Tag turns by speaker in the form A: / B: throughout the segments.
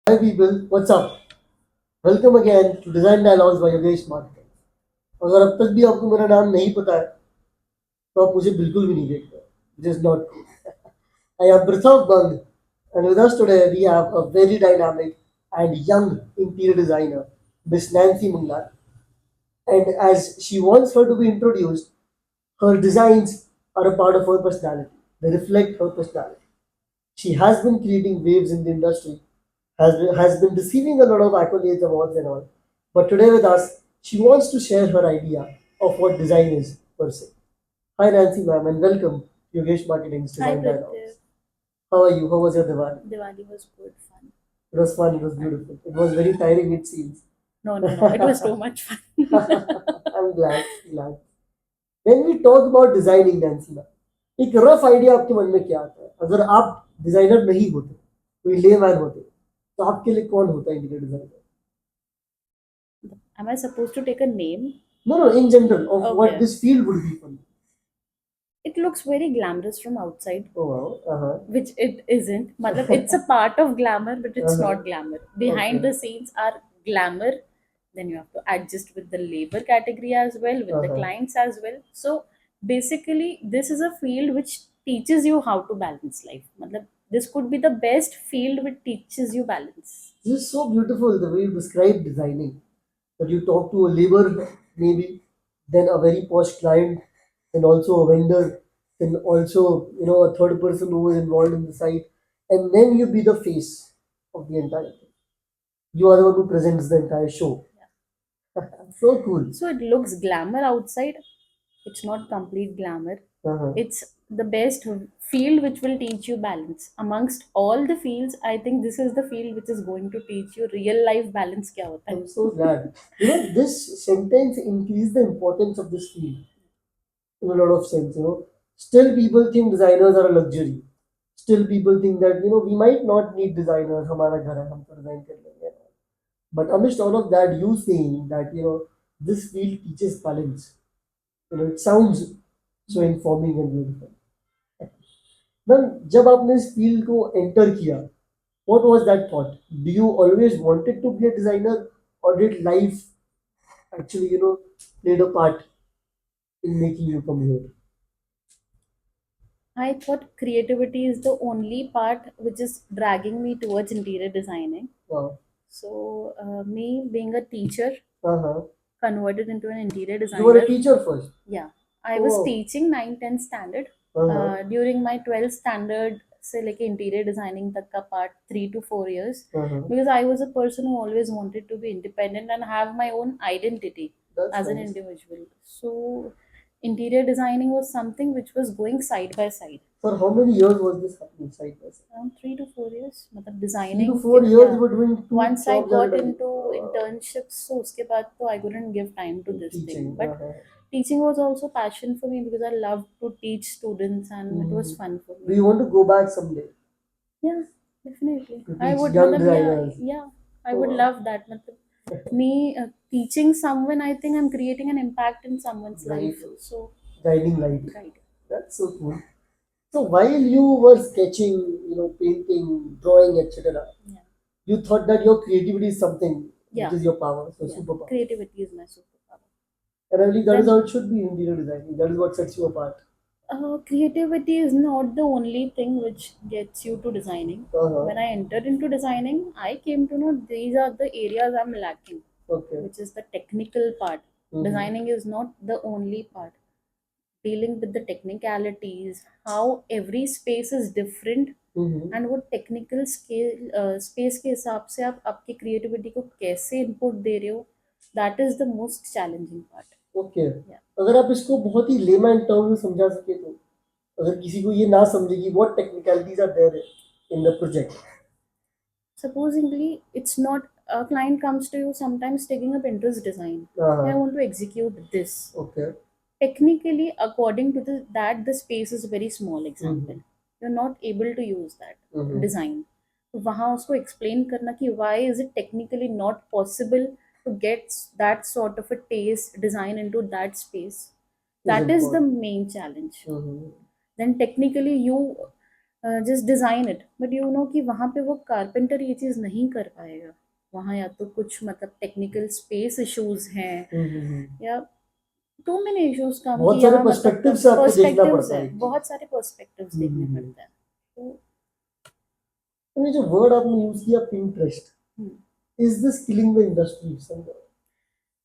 A: Hi people, what's up? Welcome again to Design Dialogues by Yogesh Marketing. अगर अब तक भी आपको मेरा नाम नहीं पता है तो आप मुझे बिल्कुल भी नहीं देखते. It is not cool. I am Pritham Bang, and with us today we have a very dynamic and young interior designer, Miss Nancy Mungla. And as she wants her to be introduced, her designs are a part of her personality. They reflect her personality. She has been creating waves in the industry, has been receiving a lot of accolades, awards, and all. But today with us, she wants to share her idea of what design is per se. Hi, Nancy, ma'am, and welcome to Yogesh Marketing's
B: Hi
A: Design
B: Pratyush.
A: Dialogues. How are you? How was your Diwali?
B: Diwali was good fun.
A: It was fun, it was beautiful. It was very tiring, it seems.
B: No. It was too much fun.
A: I'm glad. When we talk about designing, Nancy ma'am, एक rough idea आपके मन में क्या आता है अगर आप designer नहीं होते कोई लेमैन होते तो आपके लिए कौन होता है interior designer.
B: Am I supposed to take a name?
A: No, in general, of what
B: Okay.
A: this field would be for you.
B: It looks very glamorous from outside,
A: Oh, wow.
B: which it isn't. Matlab, it's a part of glamour, but it's
A: Uh-huh.
B: not glamour. Behind
A: Okay.
B: the scenes are glamour. Then you have to adjust with the labor category as well, with the
A: Uh-huh.
B: clients as well. So basically, this is a field which teaches you how to balance life. Matlab, this could be the best field which teaches you balance.
A: This is so beautiful the way you describe designing. That you talk to a labor, maybe, then a very posh client, and also a vendor, then also a third person who is involved in the site, and then you be the face of the entire thing. You are the one who presents the entire show. So cool.
B: So it looks glamour outside. It's not complete glamour.
A: Uh-huh.
B: It's the best field which will teach you balance. Amongst all the fields, I think this is the field which is going to teach you real life balance kya hota hai.
A: I'm so glad. This sentence increased the importance of this field in a lot of sense. Still people think designers are a luxury. Still people think that we might not need designers. हमारा घर है हम तो design कर लेंगे. But amidst all of that, you saying that this field teaches balance. It sounds so informing and beautiful. Ma'am जब आपने इस फील्ड को एंटर किया what was that thought? Do you always wanted to be a designer, or did life actually played a part in making you come here?
B: I thought creativity is the only part which is dragging me towards interior designing.
A: Wow.
B: So, me being a teacher,
A: Uh-huh.
B: converted into an interior
A: You were a
B: designer.
A: teacher first.
B: Yeah, I
A: Oh,
B: was
A: wow.
B: teaching 9th 10th standard.
A: Uh-huh.
B: During my 12th standard से लेके interior designing तक का part 3 to 4 years,
A: Uh-huh.
B: because I was a person who always wanted to be independent and have my own identity
A: That's
B: as an
A: nice.
B: individual. So interior designing was something which was going side by side.
A: For how many years was this happening side by side?
B: Around 3 to 4 years. मतलब
A: 3 to 4 years
B: yeah.
A: you were doing two
B: Once I
A: jobs at a
B: got
A: time.
B: into internships, so उसके बाद तो I couldn't give time to this thing.
A: Teaching.
B: But teaching was also passion for me because I loved to teach students and it was fun for
A: Do
B: me.
A: you want to go back someday
B: Yeah, definitely.
A: to
B: I
A: teach
B: would,
A: young
B: matlab,
A: designers?
B: yeah, I
A: Oh,
B: would
A: wow.
B: love that. Matlab, me teaching someone, I think I'm creating an impact in someone's
A: Very
B: life.
A: true.
B: So,
A: Guiding light.
B: right.
A: That's so cool. So while you were sketching, painting, drawing, etc.,
B: Yeah.
A: you thought that your creativity is something which
B: Yeah.
A: is your power, so
B: Yeah.
A: superpower.
B: Creativity is my superpower.
A: And I believe that is
B: Then
A: how it should be in interior designing. That is what sets you apart.
B: creativity is not the only thing which gets you to designing.
A: Uh-huh.
B: When I entered into designing, I came to know these are the areas I'm lacking,
A: Okay.
B: which is the technical part. Designing is not the only part. Dealing with the technicalities, how every space is different, and वो technical scale space के हिसाब से आप आपकी creativity को कैसे input दे रहे हो, that is the most challenging part.
A: Okay. अगर आप इसको बहुत ही लेमैन टर्म में समझा सके तो अगर किसी को ये ना समझे कि what technicalities are there in the project.
B: Supposingly, it's not a client comes to you sometimes taking a Pinterest design. I want to execute this.
A: Okay.
B: Technically, according to that, the space is very small. Example, you're not able to use that design. तो वहाँ उसको explain करना कि why is it technically not possible to get that sort of a taste design into that space. That is the main challenge. Then technically you just design it, but you know कि वहाँ पे वो carpenter ये चीज़ नहीं कर पाएगा, वहाँ या तो कुछ मतलब टेक्निकल स्पेस इश्यूज हैं या टू मेनी इश्यूज काम
A: बहुत
B: की
A: सारे
B: यहाँ मतलब
A: पर्सपेक्टिव से आपको देखना
B: पर्सपेक्टिव्स
A: पड़ता
B: है,
A: है एक चीज।
B: बहुत सारे पर्सपेक्टिव्स देखने पड़ते हैं। तो
A: तो ये जो वर्ड आपने यूज किया Pinterest, is this killing the industry somewhere?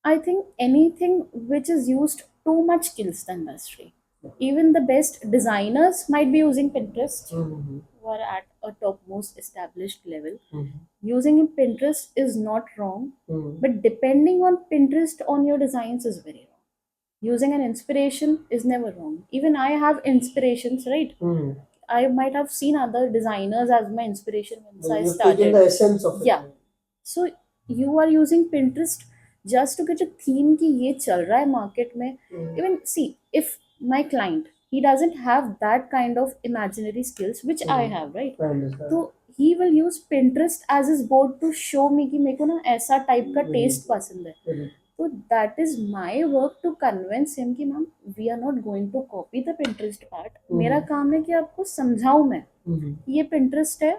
B: I think anything which is used too much kills the industry. Even the best designers might be using Pinterest, who are at a topmost established level. Using Pinterest is not wrong, but depending on Pinterest on your designs is very wrong. Using an inspiration is never wrong. Even I have inspirations, right? I might have seen other designers as my inspiration once I
A: You've taken
B: started.
A: the essence of it.
B: Yeah. So you are using Pinterest just to get a theme कि ये चल रहा है market में. Even see, if my client, he doesn't have that kind of imaginary skills which I have, right?
A: I understand.
B: तो he will use Pinterest as his board to show me कि मेरे को ना ऐसा type का taste पसंद है. So that is my work to convince him कि ma'am we are not going to copy the Pinterest part. मेरा काम है कि आपको समझाऊं मैं ये Pinterest है,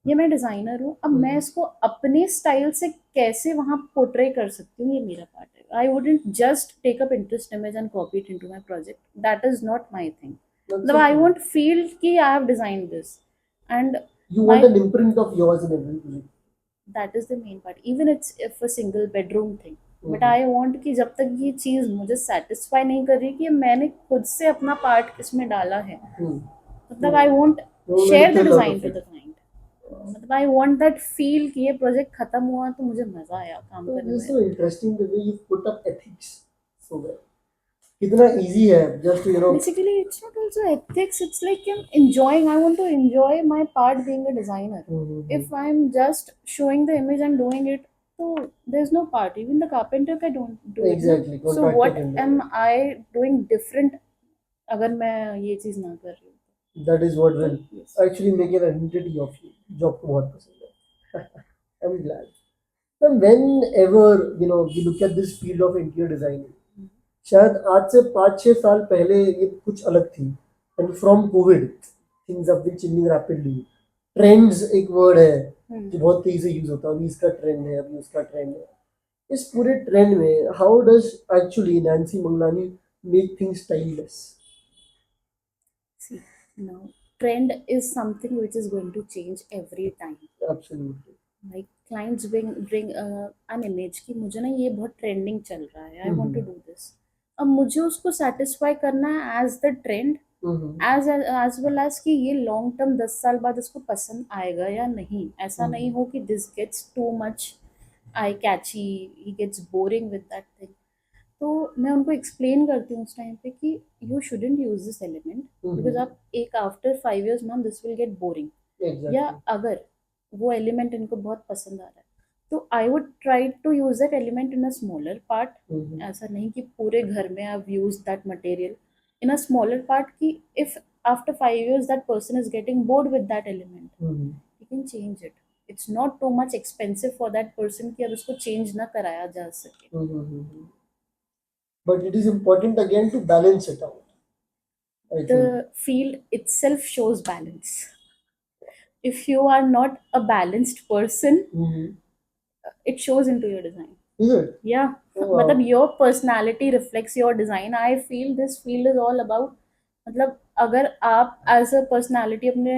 B: ये मैं डिजाइनर हूँ, अब मैं इसको अपने स्टाइल से कैसे वहां पोर्ट्रे कर सकती हूँ, ये मेरा पार्ट है. I wouldn't just take up interest image and copy it into my project. That is not my thing. मतलब आई वोंट फील कि I have design this and
A: You want an imprint of yours in every project.
B: That is the main part. Even it's if a single bedroom thing, but I want कि जब तक ये चीज मुझे satisfy नहीं कर रही कि मैंने खुद से अपना पार्ट इसमें डाला है, मतलब I won't share the design to the client. मतलब आई वांट दैट फील कि ये प्रोजेक्ट खत्म हुआ तो मुझे मजा आया काम
A: So
B: करने
A: this is
B: में.
A: so interesting the way you put up ethics so well. कितना easy है just to
B: Basically it's not also ethics, it's like I'm enjoying, I want to enjoy my part being a designer. If I'm just showing the image and doing it, so there's no part. Even the carpenter can don't do
A: Exactly,
B: it. So
A: contractor
B: what
A: can do
B: am I doing different अगर मैं ये चीज ना कर रही हूँ?
A: that is what will
B: Yes.
A: actually make an identity of you जो आपको बहुत पसंद है. I'm glad. And whenever we look at this field of interior designing, शायद आज से 5-6 साल पहले ये कुछ अलग थी. And from Covid things have been changing rapidly. Trends एक वर्ड है जो बहुत तेजी से यूज होता है. अभी इसका ट्रेंड है, अभी उसका ट्रेंड है. इस पूरे ट्रेंड में how does actually Nancy Manglani make things timeless?
B: See, now trend is something which is going to change every time.
A: Absolutely.
B: Like clients bring an image कि मुझे ना ये बहुत ट्रेंडिंग चल रहा है, I want to do this. अब मुझे उसको सेटिस्फाई करना है as the trend, as well as कि ये लॉन्ग टर्म 10 साल बाद इसको पसंद आएगा या नहीं. ऐसा नहीं हो कि this gets too much eye catchy, he gets boring with that thing. तो मैं उनको एक्सप्लेन करती हूँ उस टाइम पे कि you shouldn't use this element because आप एक after 5 years ma'am this will get boring. या अगर वो एलिमेंट इनको बहुत पसंद आ रहा है तो I would try to use that element in a smaller part. ऐसा नहीं कि पूरे घर में आप use that material in a smaller part कि if after 5 years that person is getting bored with that element, you can change it. It's not too much expensive for that person कि अब उसको चेंज ना कराया जा सके.
A: But it is important again to balance it out. I think.
B: The field itself shows balance. If you are not a balanced person, it shows into your design.
A: Is it?
B: Yeah.
A: Oh, wow.
B: मतलब your personality reflects your design. I feel this field is all about, मतलब अगर आप as a personality अपने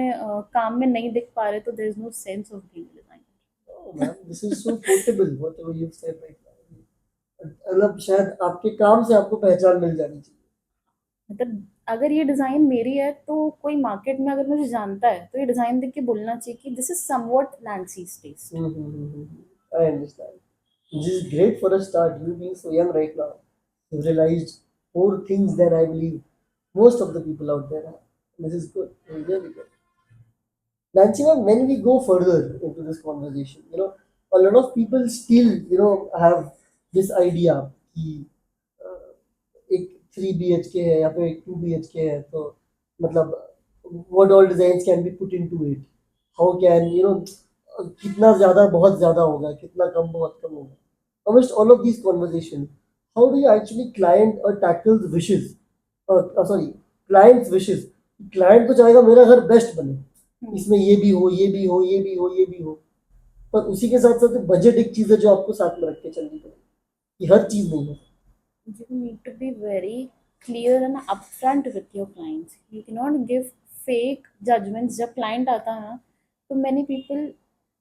B: काम में नहीं दिख पा रहे तो there is no sense of being a designer.
A: Oh man, this is so quotable whatever you've said right now. मतलब शायद आपके काम से आपको पहचान मिल जानी चाहिए.
B: मतलब अगर ये डिजाइन मेरी है तो कोई मार्केट में अगर मुझे जानता है तो ये डिजाइन देख के बोलना चाहिए कि this is somewhat Nancy's taste.
A: I understand. This is great for a start. You being so young right now, you've realized more things than I believe most of the people out there have. This is good. Really good. Nancy, ma'am, when we go further into this conversation, a lot of people still, have this idea कि एक 3 BHK है या फिर एक 2 BHK है तो मतलब what all designs can be put into it? How can कितना ज़्यादा बहुत ज़्यादा होगा, कितना कम बहुत कम होगा. Amidst all of these conversations, how do you actually client or tackle wishes? Sorry, client's wishes. Client तो चाहेगा मेरा घर बेस्ट बने, इसमें ये भी हो, ये भी हो, ये भी हो, ये भी हो। पर उसी के साथ साथ बजट एक चीज है जो आपको साथ में रख के चलनी पड़ेगी, कि हर चीज नहीं है।
B: You need to be very clear and upfront with your clients. You cannot give fake judgments. जब client आता है ना, तो many people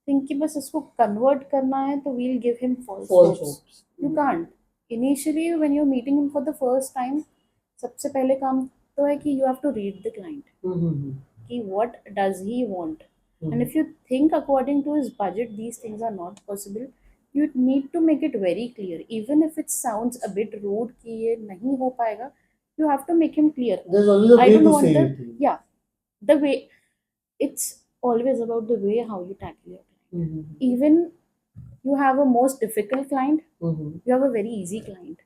B: think कि बस इसको convert करना है तो we'll give him false
A: false
B: hopes.
A: Hopes.
B: You can't. Initially when you're meeting him for the first time, सबसे पहले काम तो है कि you have to read the client. कि what does he want, and if you think according to his budget these things are not possible, you need to make it very clear. Even if it sounds a bit rude कि ये नहीं हो पाएगा, you have to make him clear.
A: There's always a
B: I
A: way
B: don't
A: to say
B: want the,
A: it.
B: yeah, the way, it's always about the way how you tackle your client. Even you have a most difficult client, you have a very easy client.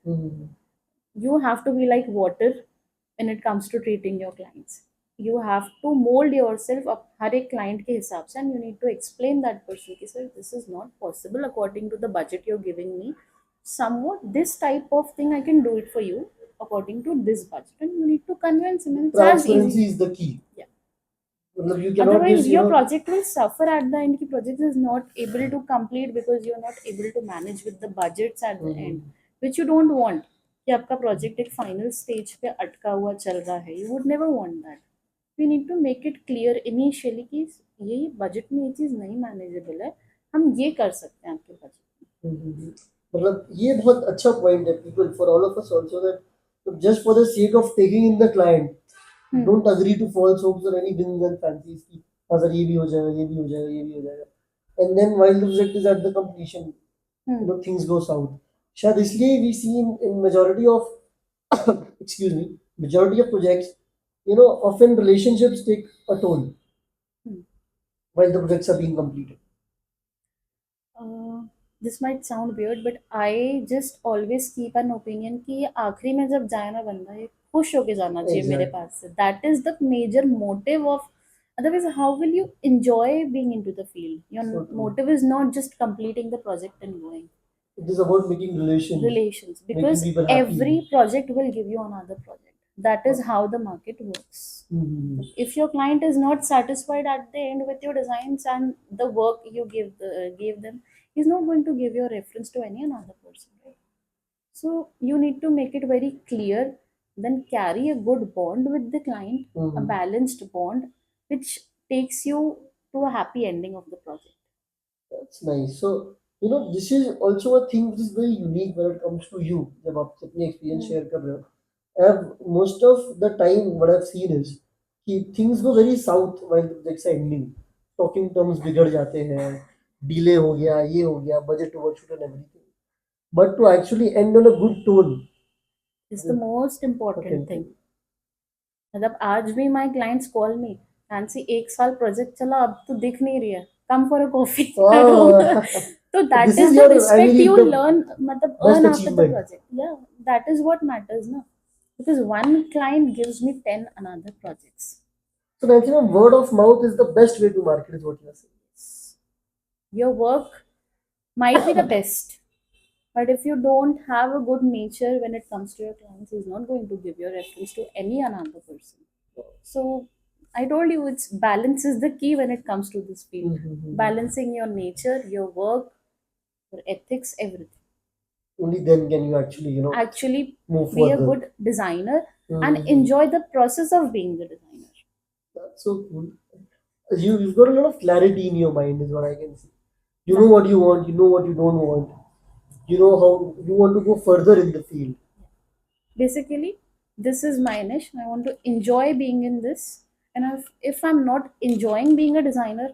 B: You have to be like water when it comes to treating your clients. You have to mold yourself up हर एक client के हिसाब से, and you need to explain that person कि sir this is not possible according to the budget you're giving me. Somewhat this type of thing I can do it for you according to this budget, and you need to convince him, and it's as easy.
A: Transparency is the key.
B: Yeah.
A: मतलब you cannot
B: Otherwise
A: just,
B: your project will suffer at the end. कि project is not able to complete because you're not able to manage with the budgets at the end, which you don't want. कि आपका project एक final stage पे अटका हुआ चल रहा है, you would never want that. We need to make it clear initially कि ये budget में ये चीज़ नहीं manageable है, हम ये कर सकते हैं आपके budget में.
A: मतलब ये बहुत अच्छा पॉइंट है people, for all of us also, that just for the sake of taking in the client, don't agree to false hopes और एनी विंस एंड फैंसीज की हाँ सर ये भी हो जाएगा, ये भी हो जाएगा, ये भी हो जाएगा, and then while the project is at the completion things go south. शायद इसलिए we see in majority of excuse me, majority of projects, often relationships take a toll while the projects are being completed.
B: This might sound weird, but I just always keep an opinion कि ये आखिरी में जब जाए ना बंदा, ये खुश होके जाना चाहिए मेरे
A: Exactly.
B: पास से. That is the major motive of. Otherwise, how will you enjoy being into the field? Your
A: So true.
B: motive is not just completing the project and going.
A: It is about making relations,
B: Because
A: making people happy.
B: every project will give you another project. That is how the market works. If your client is not satisfied at the end with your designs and the work you gave them, he's not going to give your reference to any another person, right? So you need to make it very clear, then carry a good bond with the client, a balanced bond, which takes you to a happy ending of the project.
A: That's nice. So, this is also a thing which is very unique when it comes to you. जब आप अपनी experience share कर रहे हो, most of the time what I've seen is कि things go very south while the projects are ending. Talking terms बिगड़ जाते हैं, delay हो गया, ये हो गया, budget overshoot and everything. But to actually end on a good tone
B: Is the most important thing. मतलब आज भी my clients call me, Nancy एक साल प्रोजेक्ट चला, अब तो दिख नहीं रही है, कम फॉर अ कॉफी. तो that
A: This
B: is
A: is
B: the
A: your, I
B: respect
A: mean,
B: you
A: the
B: learn, मतलब
A: best
B: earn after the
A: achievement.
B: project. Yeah, that is what matters ना, because one client gives me 10 another projects.
A: So, maximum word of mouth is the best way to market, is what you are saying.
B: Your work might be the best, but if you don't have a good nature when it comes to your clients, he's not going to give your reference to any another person. So I told you, it's balance is the key when it comes to this field. Balancing your nature, your work, your ethics, everything.
A: Only then can you actually,
B: Actually
A: move
B: be a
A: further.
B: good designer and enjoy the process of being the designer.
A: That's so cool. You've got a lot of clarity in your mind, is what I can see. You know what you want, you know what you don't want, you know how you want to go further in the field.
B: Basically, this is my niche. I want to enjoy being in this. And if I'm not enjoying being a designer,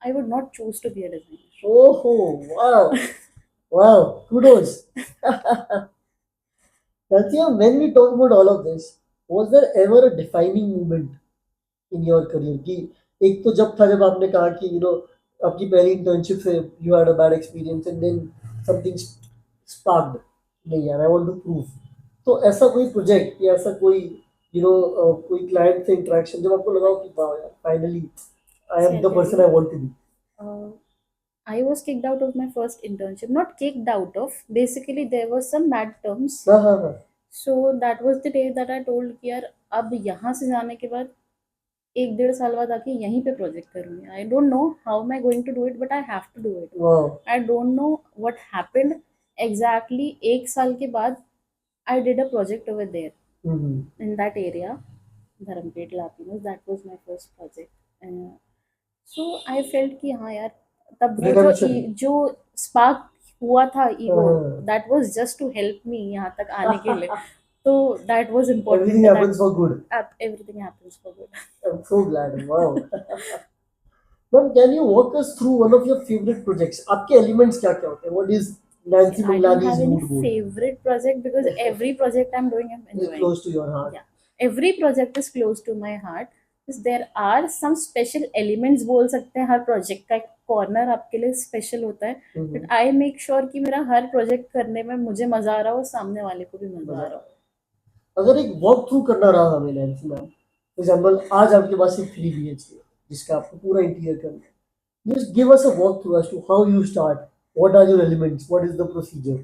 B: I would not choose to be a designer.
A: Oh, wow. Wow, kudos. Natya, when we talk about all of this, was there ever a defining moment in your career? कि एक तो जब था जब आपने कहा कि आपकी पहली इंटर्नशिप से you had a bad experience and then something sparked, नहीं यार I want to prove. तो ऐसा कोई प्रोजेक्ट या ऐसा कोई कोई क्लाइंट से इंटरेक्शन जब आपको लगा हो कि वाह यार finally I am the person I want to be.
B: I was kicked out of my first internship. Not kicked out of. Basically, there was some bad terms.
A: हाँ हाँ हाँ.
B: So that was the day that I told कि यार अब यहाँ से जाने के बाद एक डेढ़ साल बाद आके यहीं पे प्रोजेक्ट करूँगी. I don't know how am I going to do it, but I have to do it.
A: wow.
B: I don't know what happened exactly. एक साल के बाद I did a project over there
A: Mm-hmm.
B: in that area, Dharampet Lapinos. That was my first project. So I felt कि हाँ यार, तब वो
A: Redemption.
B: जो स्पार्क हुआ था ego,
A: Uh,
B: that was just to help me यहाँ तक आने के लिए. तो that was
A: everything
B: important.
A: happens for good.
B: Everything happens for good.
A: I'm so glad. Wow. Ma'am, can you walk us through one of your favorite projects? आपके elements क्या क्या होते हैं? What is Nancy
B: I don't
A: Manglani's
B: have any
A: mood board?
B: favorite project because every project I'm doing, I'm
A: Is it
B: enjoying.
A: close to your heart?
B: Yeah, every project is close to my heart. Because there are some special elements बोल सकते हैं. हर project का एक corner आपके लिए special होता है.
A: Mhm.
B: But I make sure कि मेरा हर project करने में मुझे मजा आ रहा हो, सामने वाले को भी मजा आ रहा हो.
A: अगर एक वॉक थ्रू करना रहा हमें नैन्सी मैम, फॉर एग्जाम्पल आज आपके पास एक 3 BHK जिसका आपको पूरा इंटीरियर करना है, just give us a walk through as to how you start, what are your elements, what is the procedure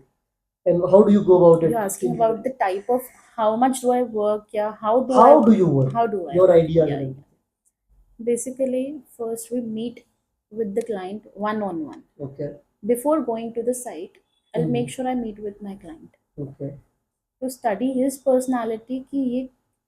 A: and how do you go about
B: You're
A: it?
B: asking about the type of how much do I work? Yeah, how do
A: How
B: I
A: do you work?
B: how do I
A: Your
B: work?
A: ideas
B: Yeah,
A: and
B: yeah.
A: everything.
B: Basically, first we meet with the client one on one.
A: Okay.
B: Before going to the site, I'll
A: Mhm.
B: make sure I meet with my client
A: Okay.
B: to study his personality कि ये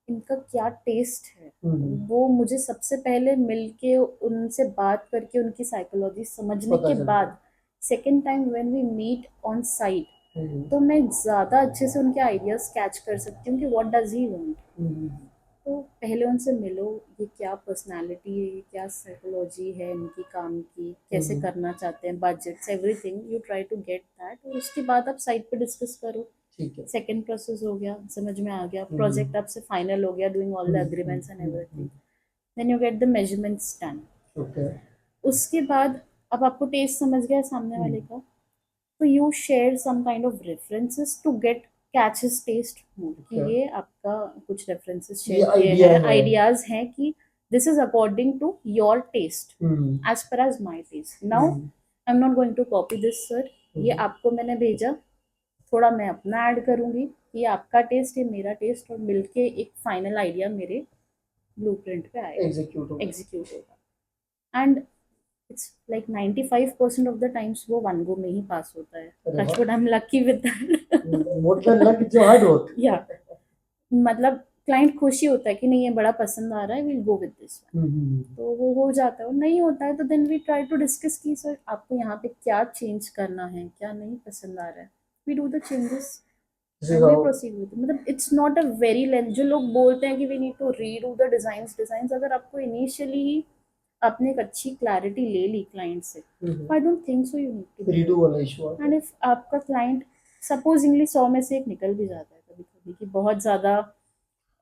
B: इनका क्या test है.
A: Mhm.
B: वो मुझे सबसे पहले मिलके उनसे बात करके उनकी साइकोलॉजी समझने
A: पता
B: के
A: चलता
B: बाद second time when we meet on site,
A: Mhm.
B: तो मैं ज़्यादा अच्छे से उनके आइडियाज़ कैच कर सकती हूँ कि what does he want.
A: Mhm.
B: तो पहले उनसे मिलो, ये क्या पर्सनालिटी है, ये क्या साइकोलॉजी है इनकी काम की, कैसे करना चाहते हैं, budgets, everything you try to get that. और उसके बाद आप साइट पे डिस्कस करो.
A: ठीक है.
B: सेकेंड प्रोसेस हो गया, समझ में आ गया, प्रोजेक्ट आपसे फाइनल हो गया, doing all the agreements and everything. Then you get the measurements done.
A: Okay.
B: उसके बाद अब आपको टेस्ट समझ गया है सामने वाले का, तो you share some kind of references to get catch his taste mood कि
A: Okay.
B: ये आपका कुछ रेफरेंसेस
A: ये
B: शेयर किए
A: idea
B: हैं,
A: है.
B: आइडियाज हैं कि this is according to your taste
A: Mhm.
B: As per as my taste. Now
A: Mhm.
B: I am not going to copy this sir. ये आपको मैंने भेजा, थोड़ा मैं अपना ऐड करूंगी, ये आपका टेस्ट, ये मेरा टेस्ट, और मिलके एक फाइनल आइडिया मेरे ब्लूप्रिंट पे आएगा,
A: Execute होगा.
B: एग्जीक्यूट होगा. And it's like 95% of the times वो वन गो में ही पास होता है.
A: अरे वाह.
B: Touch wood, I am lucky with that.
A: More than luck, it's your hard work.
B: या मतलब क्लाइंट खुशी होता है कि नहीं ये बड़ा पसंद आ रहा है, will go with this one.
A: Mhm.
B: तो वो हो जाता है. और नहीं होता है तो then we try to discuss कि सर आपको यहाँ पे क्या चेंज करना है, क्या नहीं पसंद आ रहा है. We do the changes
A: This is
B: and we
A: how.
B: Proceed with. मतलब it's not a very length. जो लोग बोलते हैं कि we need to redo the designs, अगर आपको इनिशियली ही आपने एक अच्छी क्लैरिटी ले ली क्लाइंट से,
A: Mhm.
B: I don't think so you need to
A: Redo वाला issue आता
B: एंड
A: है.
B: इफ आपका क्लाइंट सपोजिंगली 100 में से एक निकल भी जाता है कभी कभी कि बहुत ज़्यादा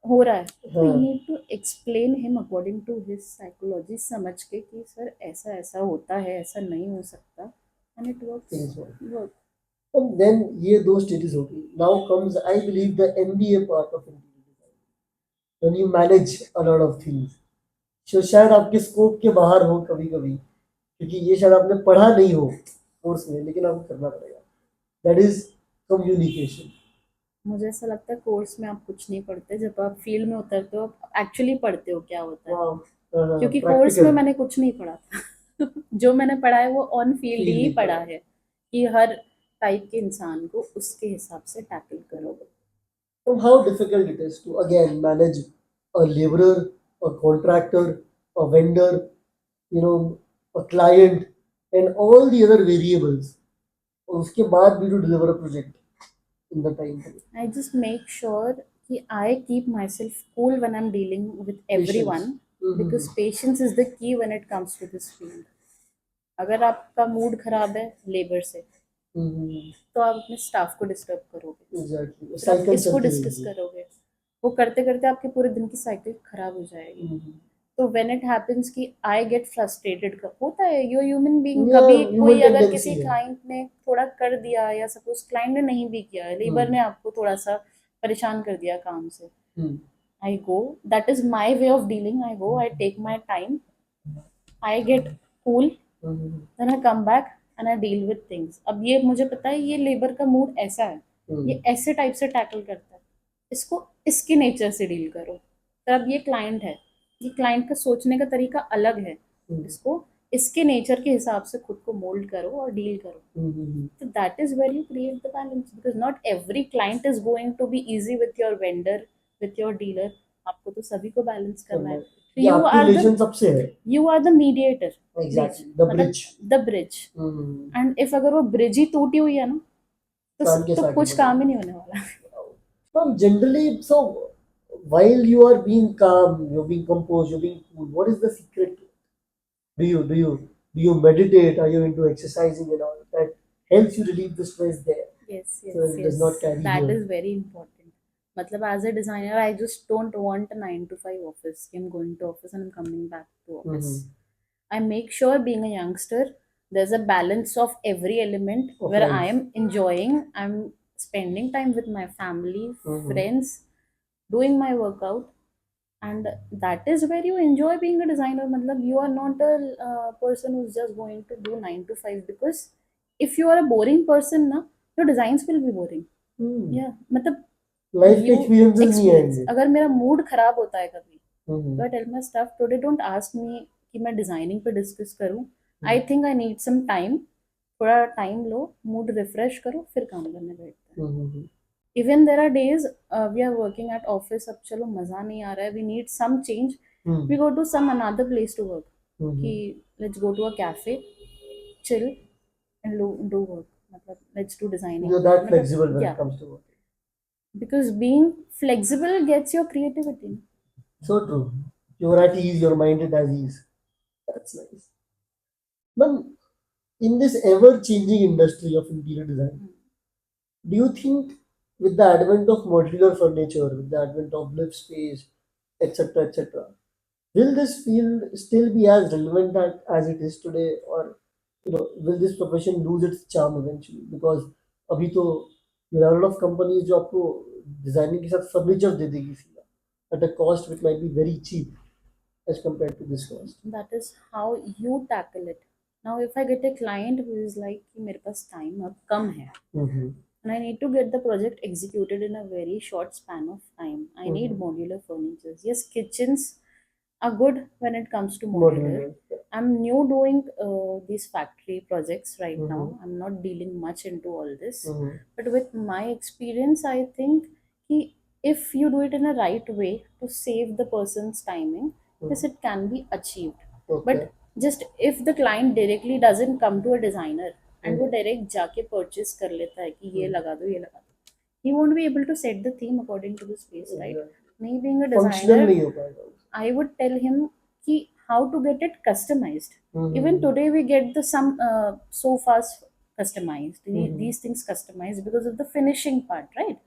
B: हो रहा है, तो you need to explain him according to his psychology, समझ के कि सर ऐसा ऐसा होता है, ऐसा नहीं हो सकता. And it
A: Things work.
B: Work.
A: And then ये दो stages हो गई. Now comes, I believe, the MBA part of interior design. When you manage a lot of things. जो शायद आपके स्कोप के बाहर हो कभी कभी, क्योंकि ये शायद आपने पढ़ा नहीं हो कोर्स में, लेकिन आपको करना पड़ेगा. That is communication.
B: मुझे ऐसा लगता है कोर्स में आप कुछ नहीं पढ़ते, जब आप फील्ड में उतरते हो आप एक्चुअली पढ़ते हो क्या होता है.
A: Wow.
B: क्योंकि कोर्स
A: Practical.
B: में मैंने कुछ नहीं पढ़ा था. जो मैंने पढ़ा है वो ऑन फील्ड
A: Field
B: ही
A: ही
B: पढ़ा
A: पढ़ा.
B: है कि हर टाइप के इंसान को उसके हिसाब से टैकल करोगे.
A: And how difficult it is to again manage a laborer, a contractor, a vendor, a client, and all the other variables. और उसके बाद भी to deliver a project in the time frame.
B: I just make sure कि I keep myself cool when I'm dealing with everyone, because patience is the key when it comes to this field. अगर आपका mood खराब है labour से, तो आप अपने staff को डिस्टर्ब करोगे.
A: Exactly.
B: फिर आप
A: Cycle
B: इसको
A: चलती
B: डिस्कस
A: रहेगी.
B: करोगे, वो करते करते आपके पूरे दिन की साइकिल खराब हो जाएगी. तो व्हेन इट हैपेंस कि आई गेट फ्रस्ट्रेटेड, होता है, यू ह्यूमन बीइंग.
A: Yeah,
B: कभी
A: human
B: कोई अगर
A: tendency
B: किसी
A: है.
B: क्लाइंट ने थोड़ा कर दिया, या सपोज क्लाइंट ने नहीं भी किया, लेबर ने आपको थोड़ा सा परेशान कर दिया काम से, I go, that is my way of dealing. I go, I take my time, I get cool, then I come back and I deal with things. अब ये मुझे पता है ये लेबर का मूड ऐसा है, ये ऐसे टाइप से टैकल करता है, इसको इसके नेचर से डील करो. तो अब ये क्लाइंट है, कि क्लाइंट का सोचने का तरीका अलग है, इसको इसके नेचर के हिसाब से खुद को मोल्ड करो और डील करो. So that is where you create the balance, because not every client is going to be easy with your vendor, with your dealer. आपको तो सभी को बैलेंस करना है. So
A: ये आपकी रिलेशन सबसे है.
B: you are the mediator.
A: Exactly, the bridge.
B: The bridge. And if अगर वो ब्रिज ही टूटी हुई है ना, तो कुछ काम ही नहीं होने वाला.
A: Generally, so while you are being calm, you're being composed, you're being cool, what is the secret? Do you meditate? Are you into exercising and all that helps you relieve the stress there?
B: Yes,
A: So it does not carry
B: that
A: you.
B: is very important. मतलब as a designer, I just don't want a 9 to 5 office. I'm going to office and I'm coming back to office. I make sure, being a youngster, there's a balance of every element
A: Of
B: where
A: life.
B: I am enjoying, I'm spending time with my family, friends, doing my workout, and that is where you enjoy being a designer. मतलब you are not a person who's just going to do 9 to 5, because if you are a boring person ना, your designs will be boring. Yeah, मतलब
A: Life के experiences नहीं आएंगे.
B: अगर मेरा mood खराब होता है कभी, तो I tell my staff, today don't ask me कि मैं डिजाइनिंग पे डिस्कस करूं. I think I need some time. थोड़ा टाइम लो, मूड रिफ्रेश करो, फिर काम करने बैठते हैं. Even there are days we are working at office, अब चलो मजा नहीं आ रहा है, we need some change, we go to some another place to work. कि let's go to a cafe, chill and do work. मतलब let's do designing.
A: You're that flexible when it comes to work.
B: Because being flexible gets your creativity.
A: So true. You're at ease, your mind is at ease. That's nice. Ma'am, in this ever-changing industry of interior design, do you think with the advent of modular furniture, with the advent of live space, etc., will this field still be as relevant as it is today, or will this profession lose its charm eventually? Because अभी तो there are a lot of companies जो आपको designing के साथ furniture दे देगी सीधा at a cost which might be very cheap as compared to this cost.
B: That is how you tackle it. Now if I get a client who is like कि मेरे पास time अब कम है, and I need to get the project executed in a very short span of time, I need modular furniture. Yes, kitchens are good when it comes to modular. I'm new doing these factory projects right now. I'm not dealing much into all this. But with my experience, I think if you do it in a right way to save the person's timing, yes, it can be achieved. But just if the client directly doesn't come to a designer and वो direct जाके purchase कर लेता है कि ये लगा दो, ये लगा दो, he won't be able to set the theme according to the space, right? Me being a
A: Functional
B: designer,
A: नहीं हो पाएगा.
B: I would tell him कि how to get it customized. Even today we get the some sofas customized, these things customized because of the finishing part, right?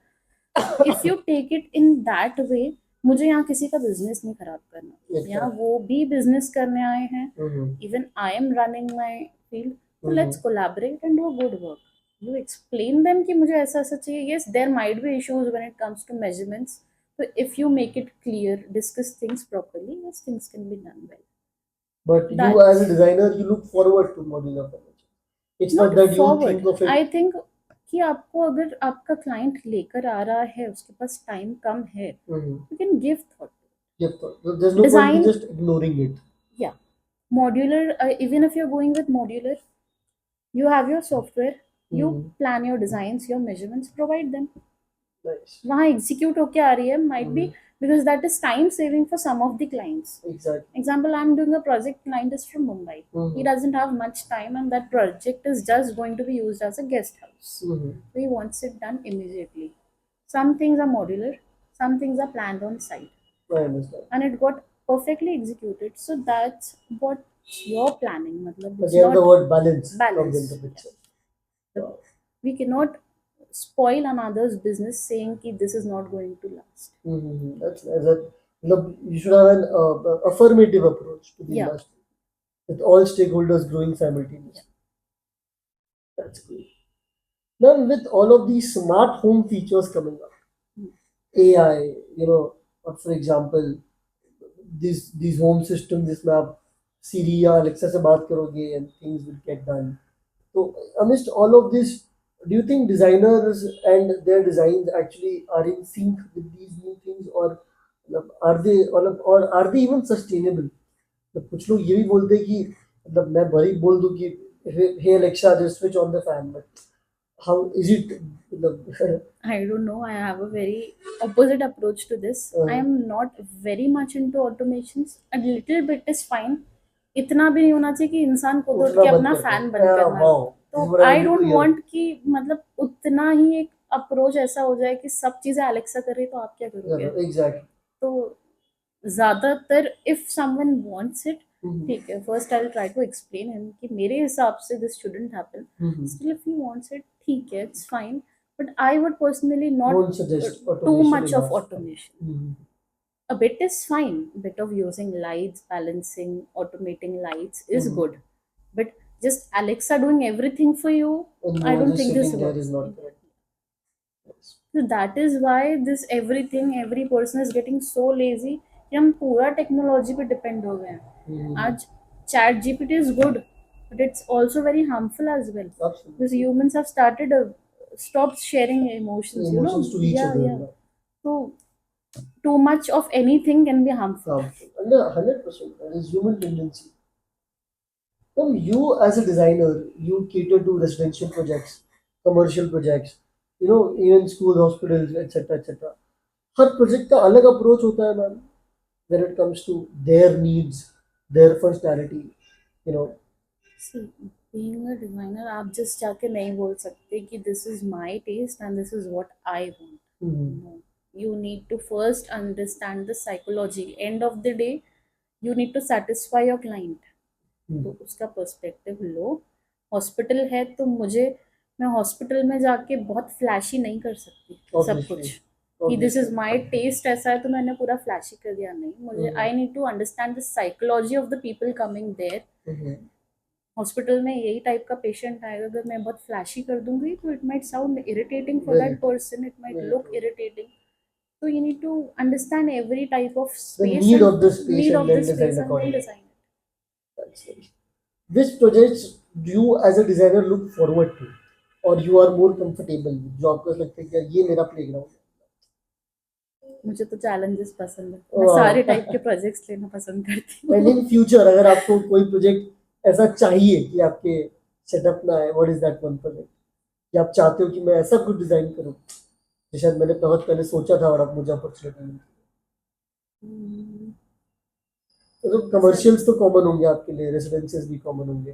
B: If you take it in that way, मुझे यहाँ किसी का business नहीं खराब करना, यहाँ वो भी बिजनेस करने आए हैं. Even I am running my field, so let's collaborate and do a good work. You explain them कि मुझे ऐसा ऐसा चाहिए. Yes, there might be issues when it comes to measurements. So if you make it clear, discuss things properly, yes, things can be done well.
A: But you as a designer, you look forward to modular furniture. It's not that you think of it.
B: I think कि आपको अगर आपका client लेकर आ रहा है, उसके पास time कम है, you can give thought.
A: There's no point in just ignoring it.
B: Yeah, modular. Even if you're going with modular, you have your software, you plan your designs, your measurements, provide them.
A: Nice.
B: वहाँ execute होके आ रही है, might be because that is time saving for some of the clients.
A: Exactly.
B: Example, I'm doing a project, client is from Mumbai. He doesn't have much time and that project is just going to be used as a guest house. So he wants it done immediately. Some things are modular, some things are planned on site.
A: I understand.
B: And it got perfectly executed. So that's what you're planning.
A: Again, the word balance comes into the picture.
B: Wow. We cannot spoil another's business saying that this is not going to last.
A: That's you should have an affirmative approach to the industry with all stakeholders growing simultaneously. That's great. Now, with all of these smart home features coming up, AI, or for example, these home systems जिसमें आप Siri या Alexa से बात करोगे and things will get done. So amidst all of this, do you think designers and their designs actually are in sync with these new things, or मतलब are they even sustainable? मतलब कुछ लोग ये भी बोलते हैं कि मतलब मैं बड़ी बोल दूं कि hey Alexa just switch on the fan, but how is it? मतलब
B: I don't know. I have a very opposite approach to this. I am not very much into automations. A little bit is fine. इतना भी नहीं होना चाहिए कि इंसान खुद उठ
A: उठना
B: के
A: बंद
B: अपना
A: कर
B: फैन
A: दो,
B: बंद करना।
A: वाओ,
B: तो
A: this is what I
B: I
A: wanted
B: don't
A: to hear.
B: Want कि मतलब उतना ही एक अप्रोच ऐसा हो जाए कि सब चीजें अलेक्सा कर रही है तो आप क्या करोगे।
A: एग्जैक्टली।
B: तो ज्यादातर इफ समवन वांट्स इट, ठीक है, first I will try to explain him कि मेरे हिसाब से this shouldn't happen. Still if he wants it, ठीक है, it's fine, but I would personally
A: Won't
B: not
A: suggest
B: too
A: automation
B: much
A: in
B: of
A: our stuff.
B: automation. A bit is fine, bit of using lights, balancing, automating lights is good, but just Alexa doing everything for you,
A: And
B: I
A: you are
B: don't
A: just
B: think this
A: sitting there is
B: works.
A: not correct. Yes.
B: So that is why this everything, every person is getting so lazy कि हम पूरा technology पे depend हो गए हैं आज। Chat GPT is good, but it's also very harmful as well, because
A: Absolutely.
B: humans have started stopped sharing emotions, you know.
A: Emotions to each
B: Yeah,
A: other.
B: yeah. So too much of anything can be harmful.
A: Harmful. And 100%. That is human tendency. Now, you as a designer, you cater to residential projects, commercial projects, even schools, hospitals, etc., etc. Her project का अलग approach होता है ma'am, when it comes to their needs, their functionality, you know.
B: See, being a designer, आप just जाके नहीं बोल सकते कि this is my taste and this is what I want. No, you need to first understand the psychology. End of the day, you need to satisfy your client. तो उसका perspective लो। Hospital है तो मैं हॉस्पिटल में जाके बहुत flashy नहीं कर सकती सब
A: Obviously.
B: कुछ कि दिस इज माय टेस्ट ऐसा है तो मैंने पूरा फ्लैशी कर दिया। नहीं, मुझे I need to understand the psychology of the people coming there. Hospital में यही टाइप का पेशेंट आएगा, अगर मैं बहुत फ्लैशी कर दूंगी तो it might sound irritating for
A: Very
B: that
A: true.
B: Person, it might
A: Very
B: look
A: true.
B: Irritating. So you need to understand every type of
A: The
B: space
A: need
B: and
A: of the space
B: need
A: and
B: of
A: then
B: the
A: design
B: space and then
A: accordingly.
B: design it.
A: That's right. Which projects do you as a designer look forward to, or you are more comfortable with? जो आपको ऐसा लगता है कि यार ये मेरा playground
B: मुझे तो चैलेंजेस पसंद है,
A: है।
B: मैं सारे टाइप के प्रोजेक्ट्स लेना पसंद करती
A: एंड
B: हूँ।
A: इन फ्यूचर अगर आपको कोई प्रोजेक्ट ऐसा चाहिए कि आपके सेटअप में आए, what is that one project कि आप चाहते हो कि मैं ऐसा कुछ डिजाइन करूं जो शायद मैंने बहुत पहले सोचा था और अब मुझे अपॉर्चुनिटी मिली। तो कमर्शियल्स तो कॉमन होंगे आपके लिए, रेसिडेंसेस भी कॉमन होंगे,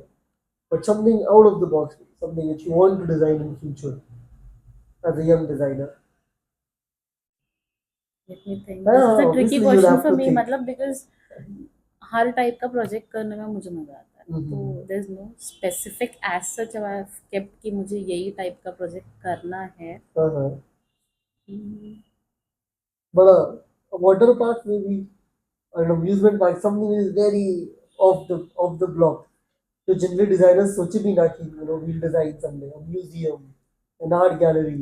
A: but something out of the box, something which you want to design in future as a young designer.
B: Let me think. This is a tricky
A: obviously you'll
B: question
A: have
B: for
A: to
B: me,
A: think.
B: मतलब because हर type का project करने में मुझे मजा आता है, तो there is no specific as such I have kept कि मुझे यही टाइप का प्रोजेक्ट करना है।
A: But a water park maybe, or an amusement park, something is very off the block. So generally designers सोचे भी ना कि we'll design something, a museum, an art gallery.